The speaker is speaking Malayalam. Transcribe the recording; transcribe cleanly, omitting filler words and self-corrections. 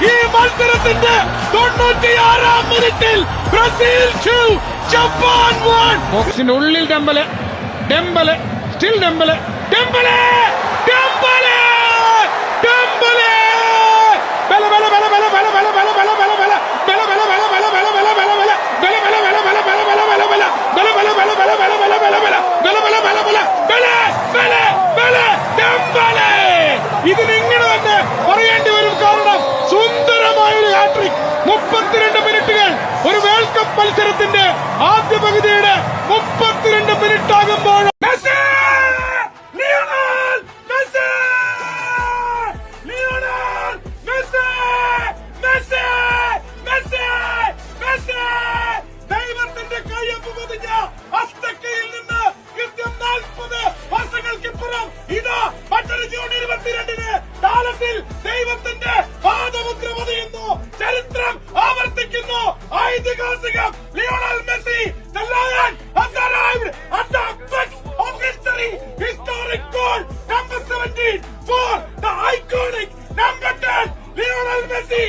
ഈ മത്സരത്തിന്റെ 96-ാം മിനിറ്റിൽ ബ്രസീൽ 2 ജപ്പാൻ 1. ബോക്സിനുള്ളിൽ ഡെമ്പലെ സ്റ്റിൽ ഡെമ്പലെ ഇതിനിങ്ങനെ തന്നെ പറയേണ്ടി വരും. കാരണം സുന്ദരമായൊരു ഹാട്രിക്. 32 മിനിറ്റുകൾ ഒരു വേൾഡ് കപ്പ് മത്സരത്തിന്റെ ആദ്യ പകുതിയുടെ 32 മിനിറ്റ് ആകുമ്പോൾ ദൈവത്തിന്റെ കയ്യൊപ്പ് പതിഞ്ഞ അസ്തക്കയിൽ നിന്ന് കൃത്യം 40 വർഷങ്ങൾക്കിപ്പുറം ഇതാ മറ്റൊരു ജൂൺ 22-ന് ഡാലസിൽ ദൈവത്തിന്റെ പാദമുദ്ര പതിയുന്നു. ചരിത്രം ആവർത്തിക്കുന്നു. ഐതിഹാസികം Lionel Messi, the lion has arrived at the apex of history. Historic goal number 17 for the iconic number 10 Lionel Messi.